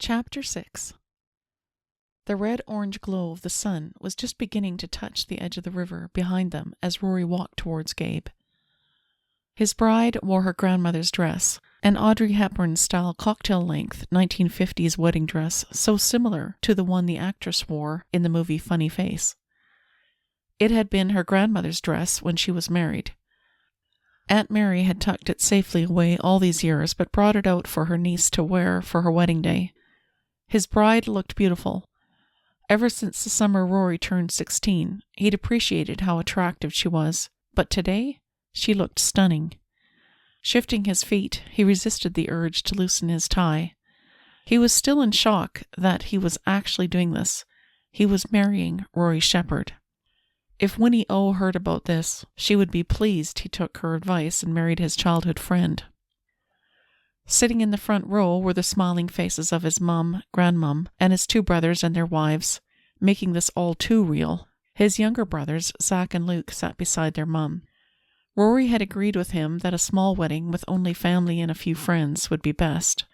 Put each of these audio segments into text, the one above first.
Chapter 6. The red-orange glow of the sun was just beginning to touch the edge of the river behind them as Rory walked towards Gabe. His bride wore her grandmother's dress, an Audrey Hepburn-style cocktail-length 1950s wedding dress so similar to the one the actress wore in the movie Funny Face. It had been her grandmother's dress when she was married. Aunt Mary had tucked it safely away all these years but brought it out for her niece to wear for her wedding day. His bride looked beautiful. Ever since the summer Rory turned 16, he'd appreciated how attractive she was, but today she looked stunning. Shifting his feet, he resisted the urge to loosen his tie. He was still in shock that he was actually doing this. He was marrying Rory Shepard. If Winnie O heard about this, she would be pleased he took her advice and married his childhood friend. Sitting in the front row were the smiling faces of his mum, grandmum, and his two brothers and their wives, making this all too real. His younger brothers, Zach and Luke, sat beside their mum. Rory had agreed with him that a small wedding with only family and a few friends would be best.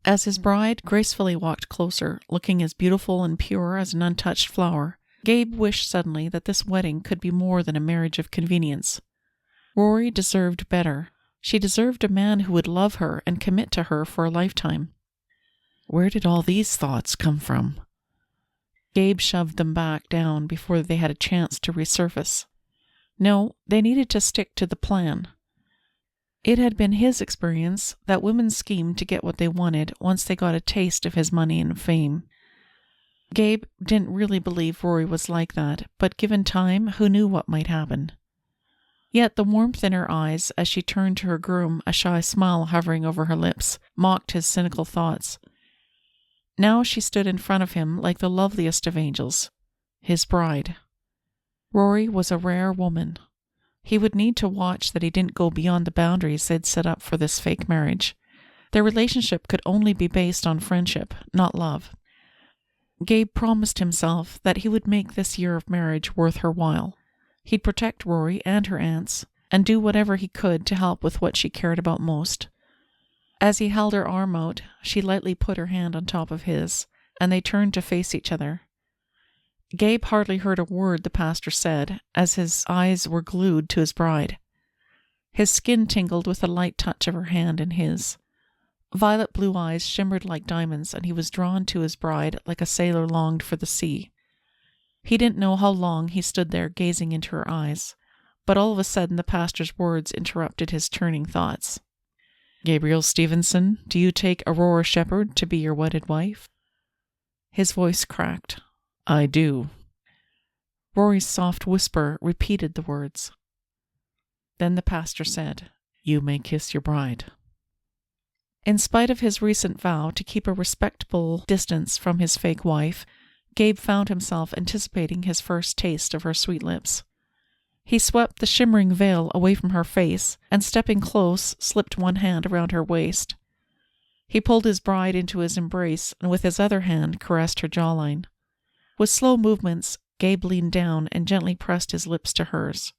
As his bride gracefully walked closer, looking as beautiful and pure as an untouched flower, Gabe wished suddenly that this wedding could be more than a marriage of convenience. Rory deserved better. She deserved a man who would love her and commit to her for a lifetime. Where did all these thoughts come from? Gabe shoved them back down before they had a chance to resurface. No, they needed to stick to the plan. It had been his experience that women schemed to get what they wanted once they got a taste of his money and fame. Gabe didn't really believe Rory was like that, but given time, who knew what might happen? Yet the warmth in her eyes as she turned to her groom, a shy smile hovering over her lips, mocked his cynical thoughts. Now she stood in front of him like the loveliest of angels, his bride. Rory was a rare woman. He would need to watch that he didn't go beyond the boundaries they'd set up for this fake marriage. Their relationship could only be based on friendship, not love. Gabe promised himself that he would make this year of marriage worth her while. He'd protect Rory and her aunts, and do whatever he could to help with what she cared about most. As he held her arm out, she lightly put her hand on top of his, and they turned to face each other. Gabe hardly heard a word the pastor said, as his eyes were glued to his bride. His skin tingled with the light touch of her hand in his. Violet blue eyes shimmered like diamonds, and he was drawn to his bride like a sailor longed for the sea. He didn't know how long he stood there gazing into her eyes, but all of a sudden the pastor's words interrupted his turning thoughts. "Gabriel Stevenson, do you take Rory Shepard to be your wedded wife?" His voice cracked. "I do." Rory's soft whisper repeated the words. Then the pastor said, "You may kiss your bride." In spite of his recent vow to keep a respectable distance from his fake wife, Gabe found himself anticipating his first taste of her sweet lips. He swept the shimmering veil away from her face and, stepping close, slipped one hand around her waist. He pulled his bride into his embrace and with his other hand caressed her jawline. With slow movements, Gabe leaned down and gently pressed his lips to hers.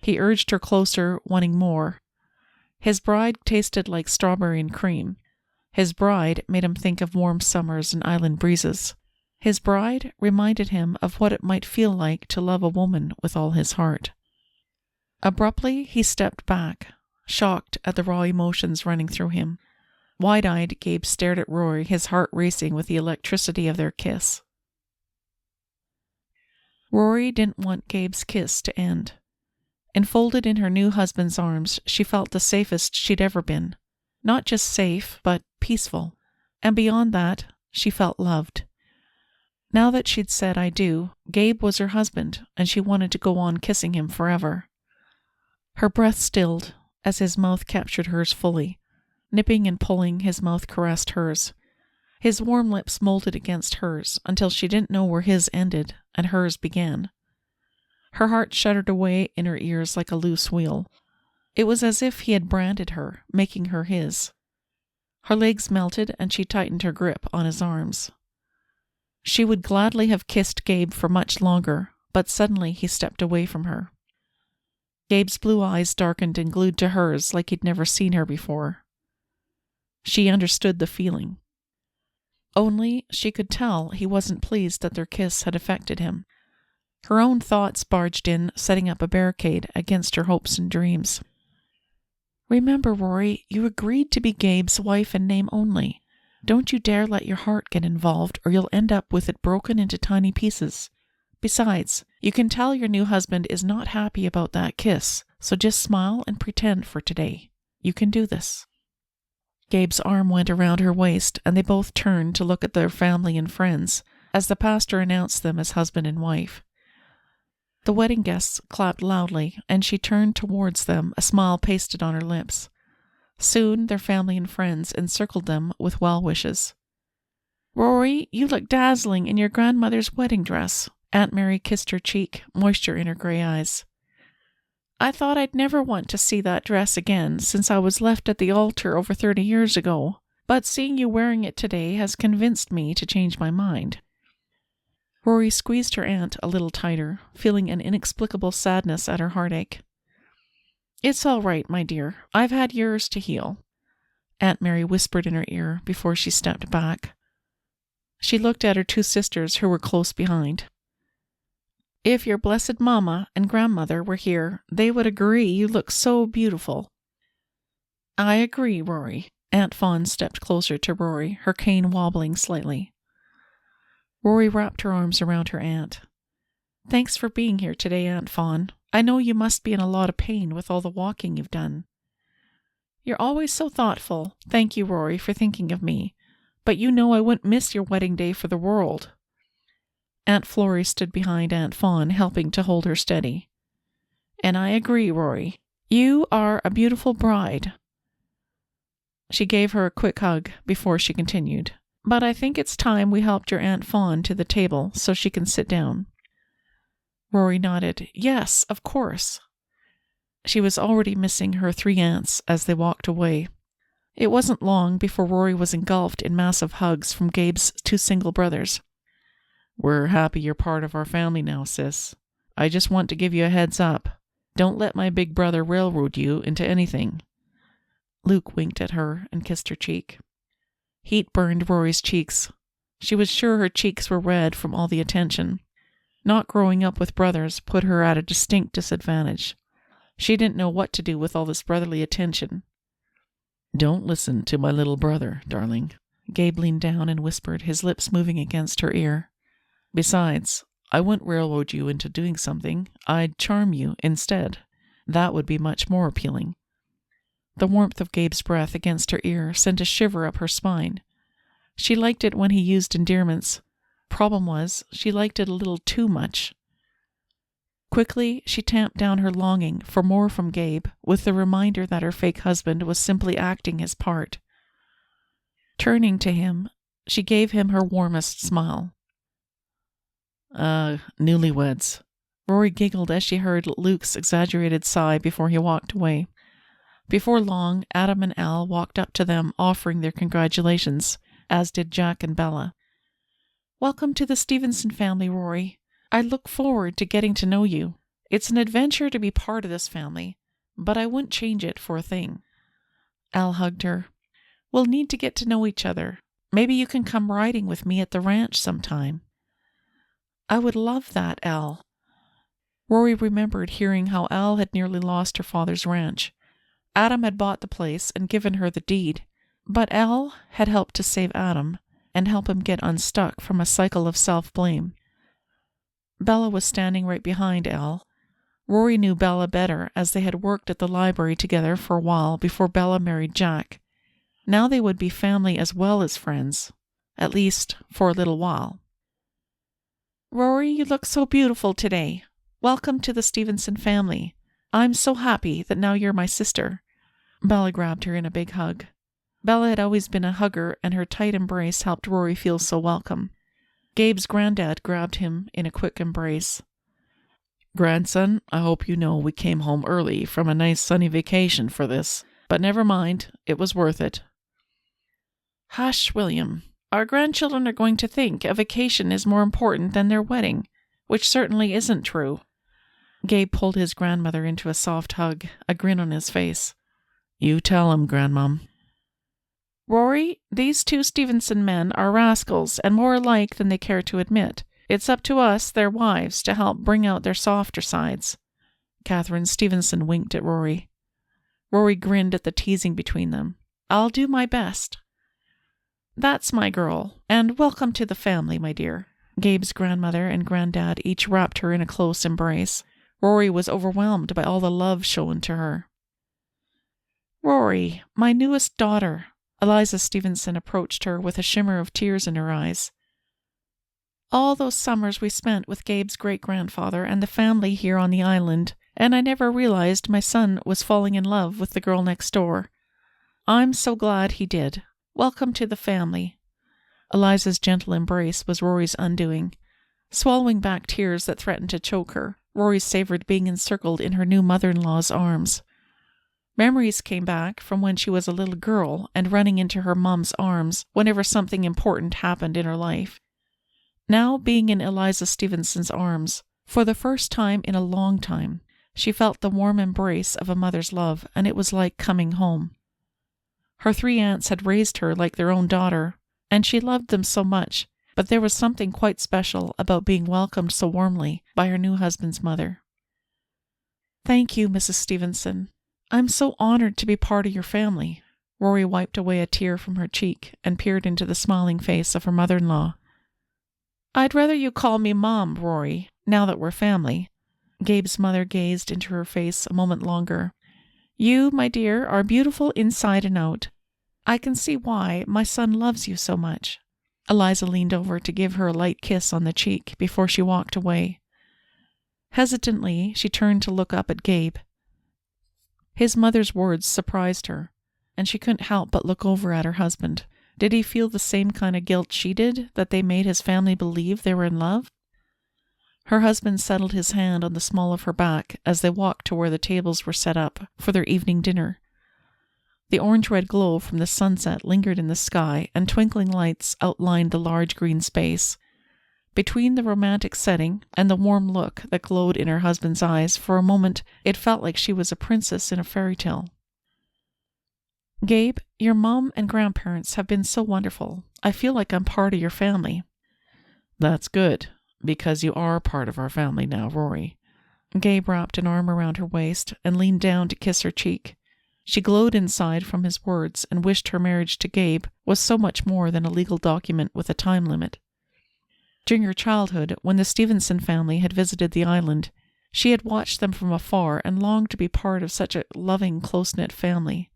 He urged her closer, wanting more. His bride tasted like strawberry and cream. His bride made him think of warm summers and island breezes. His bride reminded him of what it might feel like to love a woman with all his heart. Abruptly, he stepped back, shocked at the raw emotions running through him. Wide-eyed, Gabe stared at Rory, his heart racing with the electricity of their kiss. Rory didn't want Gabe's kiss to end. Enfolded in her new husband's arms, she felt the safest she'd ever been. Not just safe, but peaceful. And beyond that, she felt loved. Now that she'd said "I do," Gabe was her husband, and she wanted to go on kissing him forever. Her breath stilled as his mouth captured hers fully. Nipping and pulling, his mouth caressed hers. His warm lips molded against hers until she didn't know where his ended and hers began. Her heart shuddered away in her ears like a loose wheel. It was as if he had branded her, making her his. Her legs melted and she tightened her grip on his arms. She would gladly have kissed Gabe for much longer, but suddenly he stepped away from her. Gabe's blue eyes darkened and glued to hers like he'd never seen her before. She understood the feeling. Only she could tell he wasn't pleased that their kiss had affected him. Her own thoughts barged in, setting up a barricade against her hopes and dreams. "Remember, Rory, you agreed to be Gabe's wife in name only. Don't you dare let your heart get involved, or you'll end up with it broken into tiny pieces. Besides, you can tell your new husband is not happy about that kiss, so just smile and pretend for today. You can do this." Gabe's arm went around her waist, and they both turned to look at their family and friends as the pastor announced them as husband and wife. The wedding guests clapped loudly, and she turned towards them, a smile pasted on her lips. Soon their family and friends encircled them with well wishes. "Rory, you look dazzling in your grandmother's wedding dress." Aunt Mary kissed her cheek, moisture in her gray eyes. "I thought I'd never want to see that dress again since I was left at the altar over 30 years ago, but seeing you wearing it today has convinced me to change my mind." Rory squeezed her aunt a little tighter, feeling an inexplicable sadness at her heartache. "It's all right, my dear. I've had years to heal," Aunt Mary whispered in her ear before she stepped back. She looked at her two sisters who were close behind. "If your blessed mama and grandmother were here, they would agree you look so beautiful." "I agree, Rory." Aunt Fawn stepped closer to Rory, her cane wobbling slightly. Rory wrapped her arms around her aunt. "Thanks for being here today, Aunt Fawn. I know you must be in a lot of pain with all the walking you've done." "You're always so thoughtful. Thank you, Rory, for thinking of me. But you know I wouldn't miss your wedding day for the world." Aunt Florrie stood behind Aunt Fawn, helping to hold her steady. "And I agree, Rory. You are a beautiful bride." She gave her a quick hug before she continued. "But I think it's time we helped your Aunt Fawn to the table so she can sit down." Rory nodded. "Yes, of course." She was already missing her 3 aunts as they walked away. It wasn't long before Rory was engulfed in massive hugs from Gabe's 2 single brothers. "We're happy you're part of our family now, sis. I just want to give you a heads up. Don't let my big brother railroad you into anything." Luke winked at her and kissed her cheek. Heat burned Rory's cheeks. She was sure her cheeks were red from all the attention. Not growing up with brothers put her at a distinct disadvantage. She didn't know what to do with all this brotherly attention. "Don't listen to my little brother, darling." Gabe leaned down and whispered, his lips moving against her ear. "Besides, I wouldn't railroad you into doing something. I'd charm you instead. That would be much more appealing." The warmth of Gabe's breath against her ear sent a shiver up her spine. She liked it when he used endearments. Problem was, she liked it a little too much. Quickly, she tamped down her longing for more from Gabe with the reminder that her fake husband was simply acting his part. Turning to him, she gave him her warmest smile. Newlyweds." Rory giggled as she heard Luke's exaggerated sigh before he walked away. Before long, Adam and Al walked up to them offering their congratulations, as did Jack and Bella. "Welcome to the Stevenson family, Rory. I look forward to getting to know you. It's an adventure to be part of this family, but I wouldn't change it for a thing." Al hugged her. "We'll need to get to know each other. Maybe you can come riding with me at the ranch sometime." "I would love that, Al." Rory remembered hearing how Al had nearly lost her father's ranch. Adam had bought the place and given her the deed, but Al had helped to save Adam and help him get unstuck from a cycle of self-blame. Bella was standing right behind Al. Rory knew Bella better as they had worked at the library together for a while before Bella married Jack. Now they would be family as well as friends, at least for a little while. "Rory, you look so beautiful today. Welcome to the Stevenson family. I'm so happy that now you're my sister." Bella grabbed her in a big hug. Bella had always been a hugger, and her tight embrace helped Rory feel so welcome. Gabe's granddad grabbed him in a quick embrace. "Grandson, I hope you know we came home early from a nice sunny vacation for this, but never mind, it was worth it." "Hush, William. Our grandchildren are going to think a vacation is more important than their wedding, which certainly isn't true." Gabe pulled his grandmother into a soft hug, a grin on his face. "You tell him, Grandmom." Rory, these two Stevenson men are rascals and more alike than they care to admit. It's up to us, their wives, to help bring out their softer sides." Catherine Stevenson winked at Rory. Rory grinned at the teasing between them. "I'll do my best." "That's my girl, and welcome to the family, my dear." Gabe's grandmother and granddad each wrapped her in a close embrace. Rory was overwhelmed by all the love shown to her. "Rory, my newest daughter." Eliza Stevenson approached her with a shimmer of tears in her eyes. "All those summers we spent with Gabe's great-grandfather and the family here on the island, and I never realized my son was falling in love with the girl next door. I'm so glad he did. Welcome to the family." Eliza's gentle embrace was Rory's undoing. Swallowing back tears that threatened to choke her, Rory savored being encircled in her new mother-in-law's arms. Memories came back from when she was a little girl and running into her mom's arms whenever something important happened in her life. Now, being in Eliza Stevenson's arms, for the first time in a long time, she felt the warm embrace of a mother's love, and it was like coming home. Her 3 aunts had raised her like their own daughter, and she loved them so much, but there was something quite special about being welcomed so warmly by her new husband's mother. "Thank you, Mrs. Stevenson. I'm so honored to be part of your family." Rory wiped away a tear from her cheek and peered into the smiling face of her mother-in-law. "I'd rather you call me Mom, Rory, now that we're family." Gabe's mother gazed into her face a moment longer. "You, my dear, are beautiful inside and out. I can see why my son loves you so much." Eliza leaned over to give her a light kiss on the cheek before she walked away. Hesitantly, she turned to look up at Gabe. His mother's words surprised her, and she couldn't help but look over at her husband. Did he feel the same kind of guilt she did, that they made his family believe they were in love? Her husband settled his hand on the small of her back as they walked to where the tables were set up for their evening dinner. The orange-red glow from the sunset lingered in the sky, and twinkling lights outlined the large green space. Between the romantic setting and the warm look that glowed in her husband's eyes, for a moment it felt like she was a princess in a fairy tale. "Gabe, your mom and grandparents have been so wonderful. I feel like I'm part of your family." "That's good, because you are part of our family now, Rory." Gabe wrapped an arm around her waist and leaned down to kiss her cheek. She glowed inside from his words and wished her marriage to Gabe was so much more than a legal document with a time limit. During her childhood, when the Stevenson family had visited the island, she had watched them from afar and longed to be part of such a loving, close-knit family.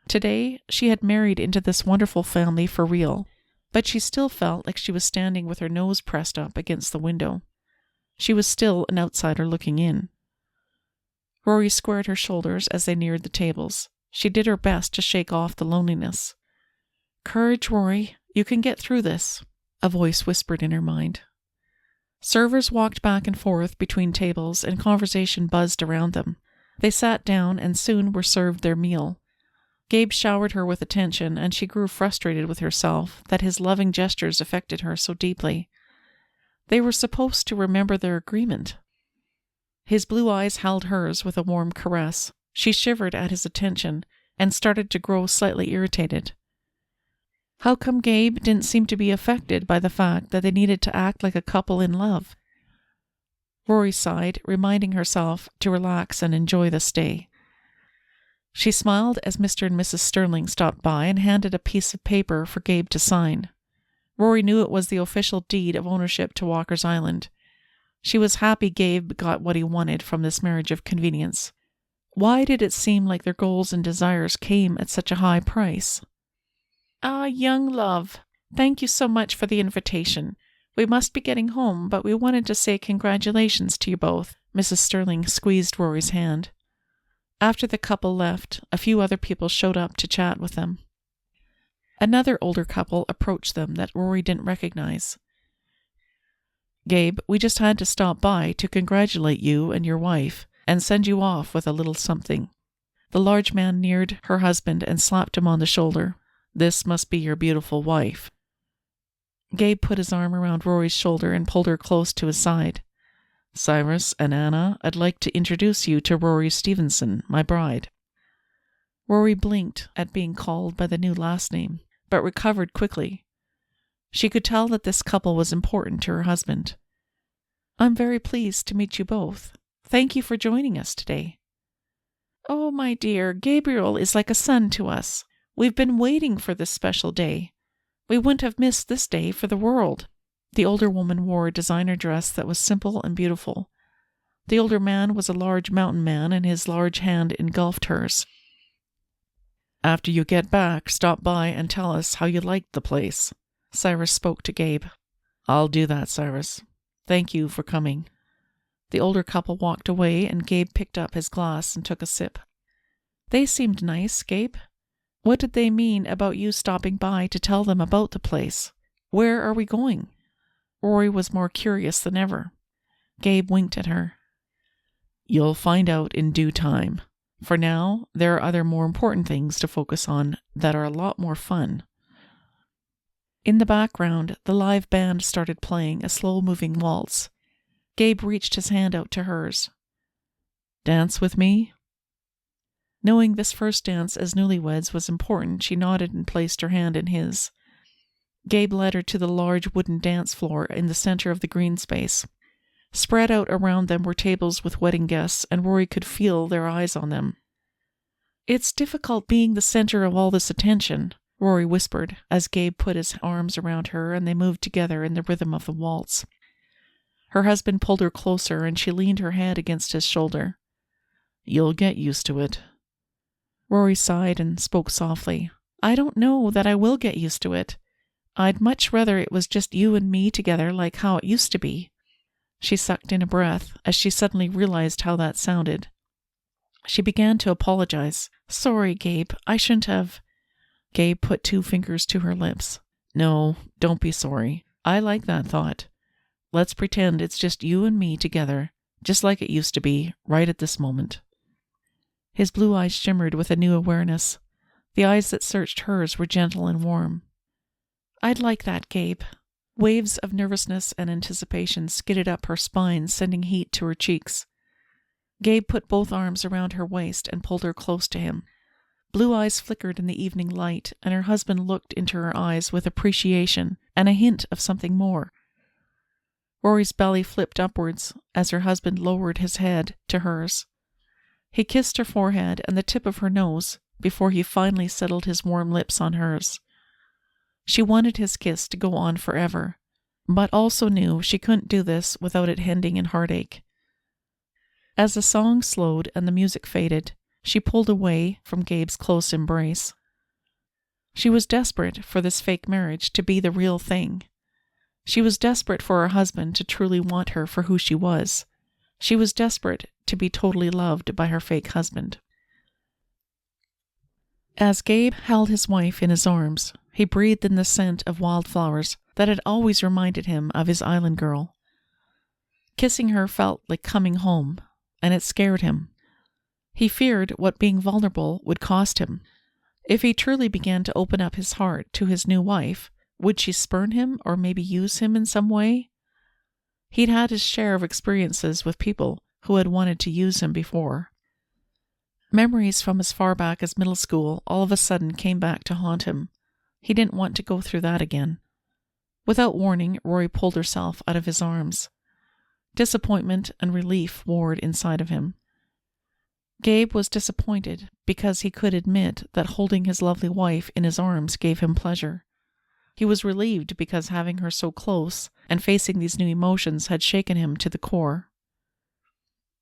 Today, she had married into this wonderful family for real, but she still felt like she was standing with her nose pressed up against the window. She was still an outsider looking in. Rory squared her shoulders as they neared the tables. She did her best to shake off the loneliness. "Courage, Rory. You can get through this," a voice whispered in her mind. Servers walked back and forth between tables, and conversation buzzed around them. They sat down and soon were served their meal. Gabe showered her with attention, and she grew frustrated with herself that his loving gestures affected her so deeply. They were supposed to remember their agreement. His blue eyes held hers with a warm caress. She shivered at his attention and started to grow slightly irritated. How come Gabe didn't seem to be affected by the fact that they needed to act like a couple in love? Rory sighed, reminding herself to relax and enjoy the stay. She smiled as Mr. and Mrs. Sterling stopped by and handed a piece of paper for Gabe to sign. Rory knew it was the official deed of ownership to Walker's Island. She was happy Gabe got what he wanted from this marriage of convenience. Why did it seem like their goals and desires came at such a high price? "Ah, young love, thank you so much for the invitation. We must be getting home, but we wanted to say congratulations to you both." Mrs. Sterling squeezed Rory's hand. After the couple left, a few other people showed up to chat with them. Another older couple approached them that Rory didn't recognize. "Gabe, we just had to stop by to congratulate you and your wife and send you off with a little something." The large man neared her husband and slapped him on the shoulder. "This must be your beautiful wife." Gabe put his arm around Rory's shoulder and pulled her close to his side. "Cyrus and Anna, I'd like to introduce you to Rory Stevenson, my bride." Rory blinked at being called by the new last name. but recovered quickly. She could tell that this couple was important to her husband. "I'm very pleased to meet you both. Thank you for joining us today." "Oh, my dear, Gabriel is like a son to us. We've been waiting for this special day. We wouldn't have missed this day for the world." The older woman wore a designer dress that was simple and beautiful. The older man was a large mountain man, and his large hand engulfed hers. "After you get back, stop by and tell us how you liked the place," Cyrus spoke to Gabe. "I'll do that, Cyrus. Thank you for coming." The older couple walked away, and Gabe picked up his glass and took a sip. "They seemed nice, Gabe. What did they mean about you stopping by to tell them about the place? Where are we going?" Rory was more curious than ever. Gabe winked at her. "You'll find out in due time. For now, there are other more important things to focus on that are a lot more fun." In the background, the live band started playing a slow-moving waltz. Gabe reached his hand out to hers. "Dance with me?" Knowing this first dance as newlyweds was important, she nodded and placed her hand in his. Gabe led her to the large wooden dance floor in the center of the green space. Spread out around them were tables with wedding guests, and Rory could feel their eyes on them. "It's difficult being the center of all this attention," Rory whispered, as Gabe put his arms around her and they moved together in the rhythm of the waltz. Her husband pulled her closer, and she leaned her head against his shoulder. "You'll get used to it." Rory sighed and spoke softly. "I don't know that I will get used to it. I'd much rather it was just you and me together like how it used to be." She sucked in a breath as she suddenly realized how that sounded. She began to apologize. "Sorry, Gabe, I shouldn't have." Gabe put 2 fingers to her lips. "No, don't be sorry. I like that thought. Let's pretend it's just you and me together, just like it used to be, right at this moment." His blue eyes shimmered with a new awareness. The eyes that searched hers were gentle and warm. "I'd like that, Gabe." Waves of nervousness and anticipation skidded up her spine, sending heat to her cheeks. Gabe put both arms around her waist and pulled her close to him. Blue eyes flickered in the evening light, and her husband looked into her eyes with appreciation and a hint of something more. Rory's belly flipped upwards as her husband lowered his head to hers. He kissed her forehead and the tip of her nose before he finally settled his warm lips on hers. She wanted his kiss to go on forever, but also knew she couldn't do this without it ending in heartache. As the song slowed and the music faded, she pulled away from Gabe's close embrace. She was desperate for this fake marriage to be the real thing. She was desperate for her husband to truly want her for who she was. She was desperate to be totally loved by her fake husband. As Gabe held his wife in his arms, he breathed in the scent of wildflowers that had always reminded him of his island girl. Kissing her felt like coming home, and it scared him. He feared what being vulnerable would cost him. If he truly began to open up his heart to his new wife, would she spurn him or maybe use him in some way? He'd had his share of experiences with people who had wanted to use him before. Memories from as far back as middle school all of a sudden came back to haunt him. He didn't want to go through that again. Without warning, Rory pulled herself out of his arms. Disappointment and relief warred inside of him. Gabe was disappointed because he could admit that holding his lovely wife in his arms gave him pleasure. He was relieved because having her so close and facing these new emotions had shaken him to the core.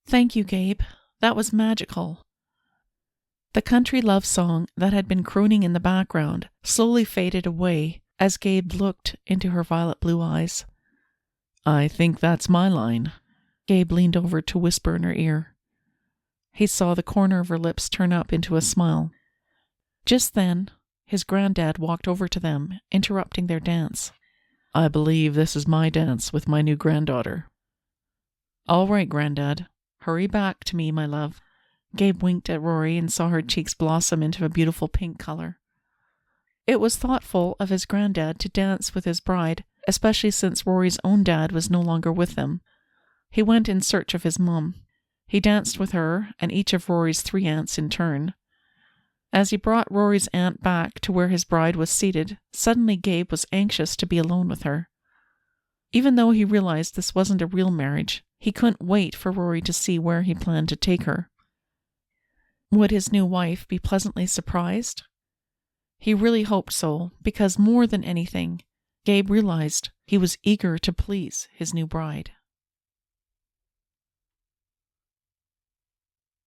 "Thank you, Gabe. That was magical." The country love song that had been crooning in the background slowly faded away as Gabe looked into her violet blue eyes. "I think that's my line." Gabe leaned over to whisper in her ear. He saw the corner of her lips turn up into a smile. Just then, his granddad walked over to them, interrupting their dance. "I believe this is my dance with my new granddaughter." "All right, Granddad. Hurry back to me, my love." Gabe winked at Rory and saw her cheeks blossom into a beautiful pink color. It was thoughtful of his granddad to dance with his bride, especially since Rory's own dad was no longer with them. He went in search of his mum. He danced with her and each of Rory's 3 aunts in turn. As he brought Rory's aunt back to where his bride was seated, suddenly Gabe was anxious to be alone with her. Even though he realized this wasn't a real marriage, he couldn't wait for Rory to see where he planned to take her. Would his new wife be pleasantly surprised? He really hoped so, because more than anything, Gabe realized he was eager to please his new bride.